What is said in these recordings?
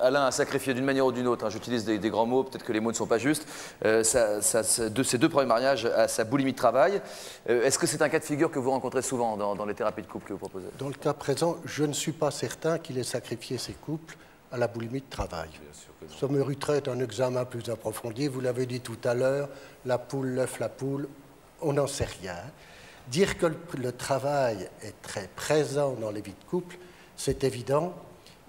Alain a sacrifié d'une manière ou d'une autre, hein, j'utilise des grands mots, peut-être que les mots ne sont pas justes, de ces 2 premiers mariages à sa boulimie de travail. Est-ce que c'est un cas de figure que vous rencontrez souvent dans les thérapies de couple que vous proposez? Dans le cas présent, je ne suis pas certain qu'il ait sacrifié ses couples à la boulimie de travail. Ça mériterait un examen plus approfondi. Vous l'avez dit tout à l'heure, la poule, l'œuf, la poule, on n'en sait rien. Dire que le travail est très présent dans les vies de couple, c'est évident.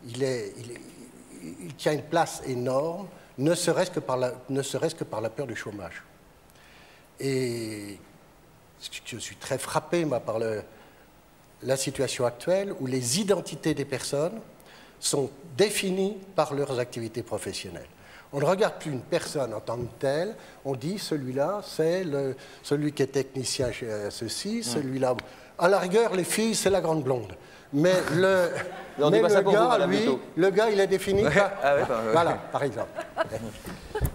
Il tient une place énorme, ne serait-ce que par la peur du chômage. Et je suis très frappé, moi, par la situation actuelle où les identités des personnes sont définies par leurs activités professionnelles. On ne regarde plus une personne en tant que telle, on dit celui-là, c'est celui qui est technicien ceci, celui-là. À la rigueur, les filles, c'est la grande blonde. Mais le gars, il est défini par... Ah ouais, voilà, par exemple.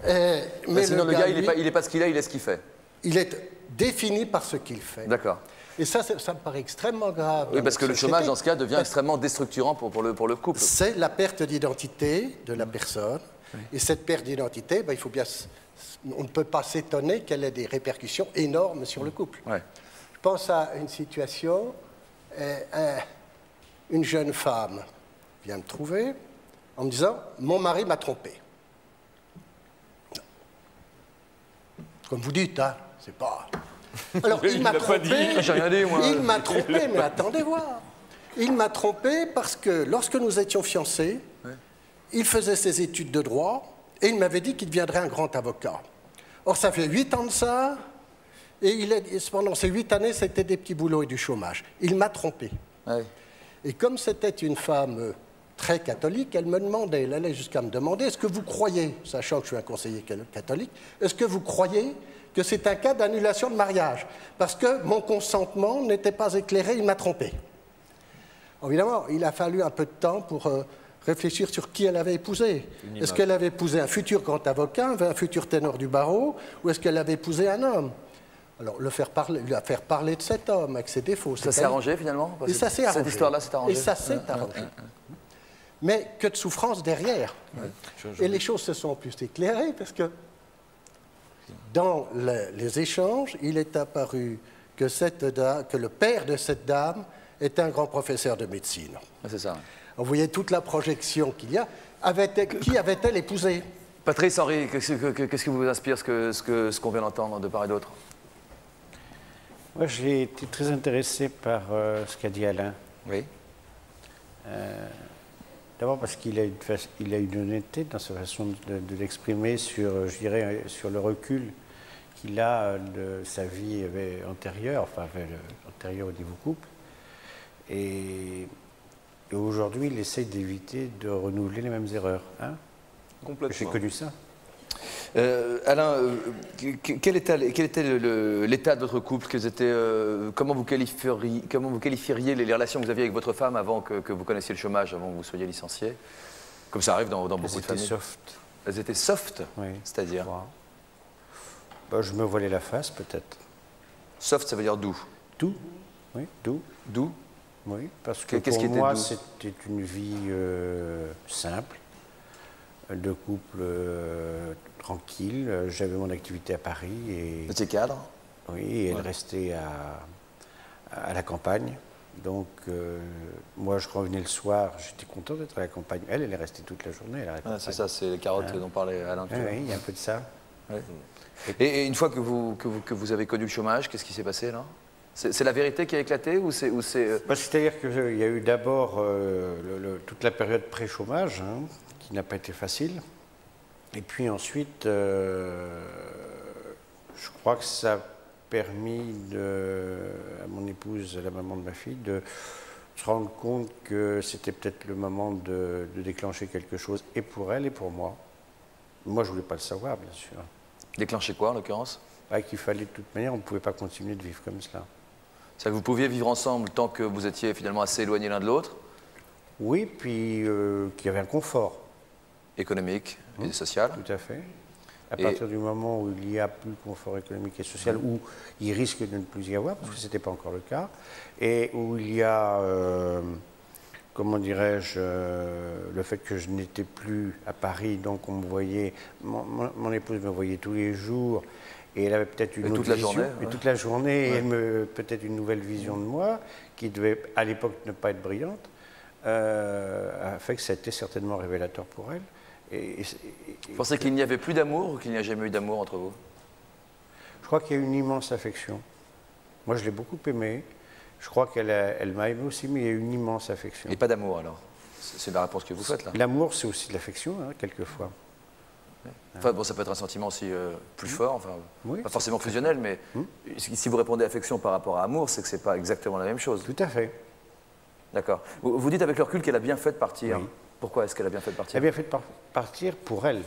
Mais sinon, le gars, il n'est pas ce qu'il est, il est ce qu'il fait. Il est défini par ce qu'il fait. D'accord. Et ça me paraît extrêmement grave. Oui, parce que le chômage, dans ce cas, devient extrêmement déstructurant pour le couple. C'est la perte d'identité de la personne. Oui. Et cette perte d'identité, ben, on ne peut pas s'étonner qu'elle ait des répercussions énormes sur le couple. Ouais. Je pense à une situation, une jeune femme vient me trouver en me disant « Mon mari m'a trompé ». Comme vous dites, hein, c'est pas... Alors, il m'a trompé, il m'a trompé, mais attendez voir. Il m'a trompé parce que lorsque nous étions fiancés, il faisait ses études de droit et il m'avait dit qu'il deviendrait un grand avocat. Or, ça fait 8 ans de ça, et pendant ces 8 années, c'était des petits boulots et du chômage. Il m'a trompé. Ouais. Et comme c'était une femme très catholique, elle allait jusqu'à me demander, est-ce que vous croyez, sachant que je suis un conseiller catholique, est-ce que vous croyez que c'est un cas d'annulation de mariage? Parce que mon consentement n'était pas éclairé, il m'a trompé. Évidemment, il a fallu un peu de temps pour réfléchir sur qui elle avait épousé. Est-ce qu'elle avait épousé un futur grand avocat, un futur ténor du barreau, ou est-ce qu'elle avait épousé un homme? Alors, lui faire parler de cet homme avec ses défauts. Ça s'est arrangé finalement? Et ça s'est arrangé. Cette histoire-là s'est arrangée. Et ça s'est arrangé. Mais que de souffrance derrière. Et les choses se sont plus éclairées parce que dans les échanges, il est apparu que le père de cette dame est un grand professeur de médecine. C'est ça. Vous voyez toute la projection qu'il y a. Qui avait-elle épousé? Patrice, Henri, qu'est-ce qui vous inspire ce qu'on vient d'entendre de part et d'autre? Moi, j'ai été très intéressé par ce qu'a dit Alain. Oui. D'abord parce qu'il a une honnêteté dans sa façon de l'exprimer sur, je dirais, sur le recul qu'il a de sa vie antérieure, enfin antérieure au niveau couple. Et aujourd'hui, il essaye d'éviter de renouveler les mêmes erreurs. Hein? Complètement. J'ai connu ça. Alain, quel était l'état de votre couple? Comment vous qualifieriez les relations que vous aviez avec votre femme avant que vous connaissiez le chômage, avant que vous soyez licencié? Comme ça arrive dans beaucoup de familles. Elles étaient soft. Elles étaient soft? Oui. C'est-à-dire? Bah, je me voilais la face, peut-être. Soft, ça veut dire doux? Doux, oui, doux. Doux? Oui, parce que pour moi, c'était une vie simple, de couple tranquille. J'avais mon activité à Paris. Vous étiez cadre? Oui, et elle restait à la campagne. Donc, moi, je revenais le soir, j'étais content d'être à la campagne. Elle est restée toute la journée à la campagne. C'est ça, c'est les carottes dont parlait Alain. Oui, il y a un peu de ça. Ouais. Et une fois que vous avez connu le chômage, qu'est-ce qui s'est passé là? C'est la vérité qui a éclaté ou c'est... C'est-à-dire qu'il y a eu d'abord toute la période pré-chômage, hein, qui n'a pas été facile. Et puis ensuite, je crois que ça a permis à mon épouse, à la maman de ma fille, de se rendre compte que c'était peut-être le moment de déclencher quelque chose, et pour elle et pour moi. Moi, je ne voulais pas le savoir, bien sûr. Déclencher quoi, en l'occurrence? Qu'il fallait, de toute manière, on ne pouvait pas continuer de vivre comme cela. C'est-à-dire que vous pouviez vivre ensemble tant que vous étiez finalement assez éloignés l'un de l'autre? Oui, puis qu'il y avait un confort. Économique et social? Tout à fait. À partir du moment où il n'y a plus de confort économique et social, où il risque de ne plus y avoir, parce que ce n'était pas encore le cas, et où il y a, comment dirais-je, le fait que je n'étais plus à Paris, donc on me voyait, mon épouse me voyait tous les jours, et elle avait peut-être une autre vision, toute la journée, et elle peut-être une nouvelle vision de moi, qui devait à l'époque ne pas être brillante, a fait que ça a été certainement révélateur pour elle. Vous pensez qu'il n'y avait plus d'amour ou qu'il n'y a jamais eu d'amour entre vous? Je crois qu'il y a une immense affection. Moi, je l'ai beaucoup aimée. Je crois qu'elle m'a aimé aussi, mais il y a une immense affection. Et pas d'amour, alors? C'est la réponse que vous faites, là? L'amour, c'est aussi de l'affection, hein, quelquefois. Enfin, bon, ça peut être un sentiment aussi plus fort, enfin, pas forcément fusionnel, mais si vous répondez affection par rapport à amour, c'est que c'est pas exactement la même chose. Tout à fait. D'accord. Vous dites avec le recul qu'elle a bien fait de partir. Oui. Pourquoi est-ce qu'elle a bien fait de partir? Elle a bien fait de partir pour elle,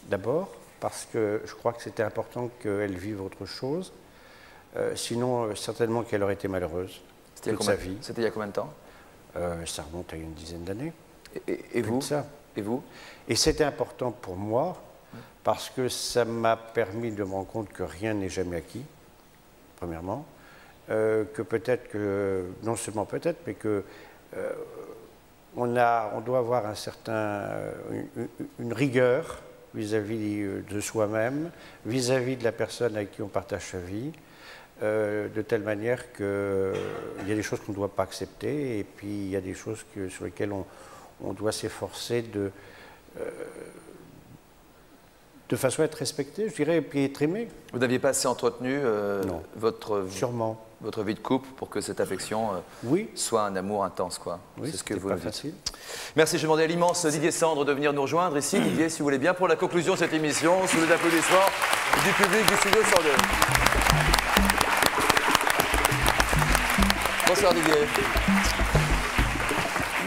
d'abord, parce que je crois que c'était important qu'elle vive autre chose. Sinon, certainement qu'elle aurait été malheureuse toute sa vie. C'était il y a combien de temps? Ça remonte à une dizaine d'années. Et vous? Et vous? Et c'était important pour moi, parce que ça m'a permis de me rendre compte que rien n'est jamais acquis, premièrement. Que peut-être que, non seulement peut-être, mais que on doit avoir une rigueur vis-à-vis de soi-même, vis-à-vis de la personne avec qui on partage sa vie, de telle manière qu'il y a des choses qu'on ne doit pas accepter, et puis il y a des choses sur lesquelles on doit s'efforcer de façon à être respecté, je dirais, et puis être aimé. Vous n'aviez pas assez entretenu votre vie de couple pour que cette affection soit un amour intense, quoi. Oui, c'est ce que vous nous dites. Facile. Merci, je vais demander à l'immense Didier Sandre de venir nous rejoindre ici. Didier, si vous voulez bien, pour la conclusion de cette émission, sous les applaudissements du public du Studio 102. Bonsoir Didier.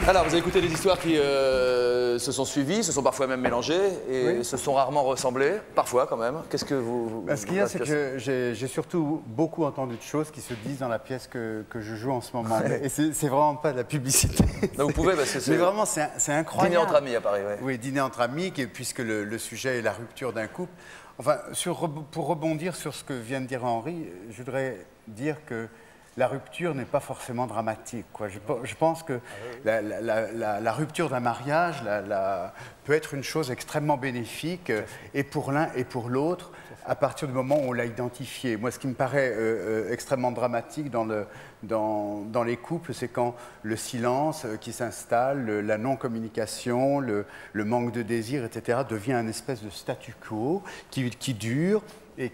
Alors, vous avez écouté des histoires qui se sont suivies, se sont parfois même mélangées et se sont rarement ressemblées, parfois quand même. Qu'est-ce que vous... Ce qu'il y a, c'est que j'ai surtout beaucoup entendu de choses qui se disent dans la pièce que je joue en ce moment. Et c'est vraiment pas de la publicité. Non, vous pouvez, parce que c'est... Mais vraiment, c'est incroyable. Dîner entre amis à Paris, oui. Oui, dîner entre amis, puisque le sujet est la rupture d'un couple. Enfin, pour rebondir sur ce que vient de dire Henri, je voudrais dire que la rupture n'est pas forcément dramatique, quoi. Je pense que la rupture d'un mariage peut être une chose extrêmement bénéfique, et pour l'un et pour l'autre, à partir du moment où on l'a identifié. Moi, ce qui me paraît extrêmement dramatique dans les couples, c'est quand le silence qui s'installe, la non-communication, le manque de désir, etc., devient une espèce de statu quo qui dure, et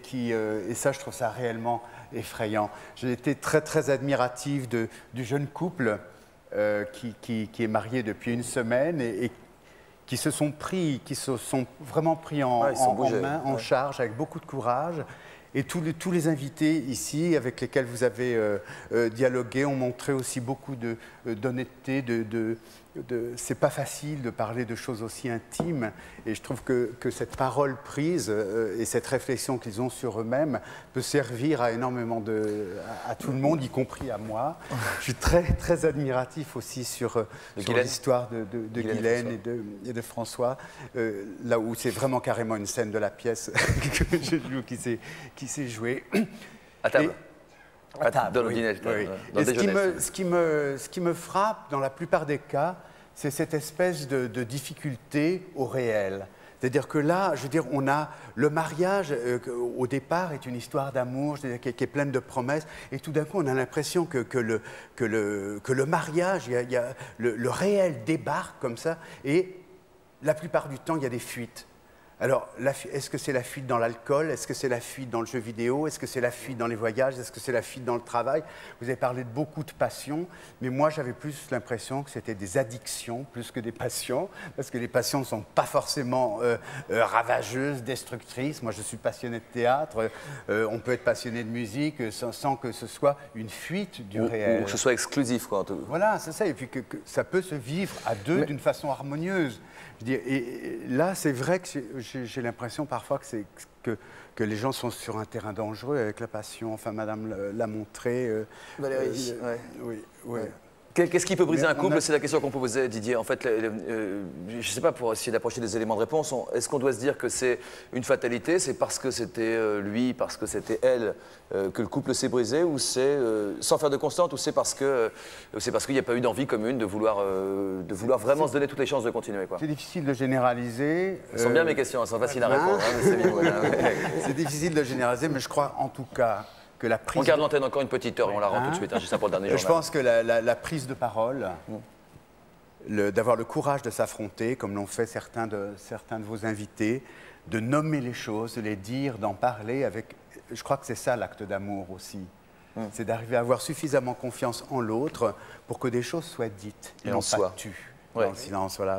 ça, je trouve ça réellement effrayant. J'ai été très, très admirative du jeune couple qui est marié depuis une semaine et qui se sont vraiment pris en main, en charge, avec beaucoup de courage. Et tous les invités ici, avec lesquels vous avez dialogué, ont montré aussi beaucoup d'honnêteté, c'est pas facile de parler de choses aussi intimes, et je trouve que cette parole prise et cette réflexion qu'ils ont sur eux-mêmes peut servir à énormément à tout le monde, y compris à moi. Je suis très, très admiratif aussi sur l'histoire de Guylaine et de François, là où c'est vraiment carrément une scène de la pièce que je joue, qui s'est jouée. À table. Dans le dîner. Et ce qui me frappe dans la plupart des cas, c'est cette espèce de difficulté au réel. C'est-à-dire que là, je veux dire, on a le mariage, au départ, est une histoire d'amour, qui est pleine de promesses, et tout d'un coup, on a l'impression que le mariage, le réel débarque comme ça, et la plupart du temps, il y a des fuites. Alors, est-ce que c'est la fuite dans l'alcool? Est-ce que c'est la fuite dans le jeu vidéo? Est-ce que c'est la fuite dans les voyages? Est-ce que c'est la fuite dans le travail? Vous avez parlé de beaucoup de passions, mais moi, j'avais plus l'impression que c'était des addictions plus que des passions, parce que les passions ne sont pas forcément ravageuses, destructrices. Moi, je suis passionné de théâtre. On peut être passionné de musique sans que ce soit une fuite du réel. Ou que ce soit exclusif, quoi, en tout cas. Voilà, c'est ça. Et puis que ça peut se vivre à deux d'une façon harmonieuse. Et là, c'est vrai que j'ai l'impression parfois que les gens sont sur un terrain dangereux avec la passion. Enfin, Madame l'a montré. Valérie, oui. Qu'est-ce qui peut briser un couple? C'est la question qu'on posait, Didier. En fait, je ne sais pas, pour essayer d'approcher des éléments de réponse, est-ce qu'on doit se dire que c'est une fatalité, c'est parce que c'était lui, parce que c'était elle, que le couple s'est brisé, ou c'est, sans faire de constante, ou c'est parce qu'il n'y a pas eu d'envie commune de vouloir vraiment se donner toutes les chances de continuer, quoi? C'est difficile de généraliser. Ce sont bien mes questions, elles sont faciles à répondre. C'est difficile de généraliser, mais je crois en tout cas que la prise... On garde l'antenne encore une petite heure et on la rend tout de suite. J'ai ça pour le dernier journal. Je pense que la prise de parole, d'avoir le courage de s'affronter, comme l'ont fait certains de vos invités, de nommer les choses, de les dire, d'en parler avec... Je crois que c'est ça l'acte d'amour aussi. C'est d'arriver à avoir suffisamment confiance en l'autre pour que des choses soient dites et non pas tues dans le silence. Voilà.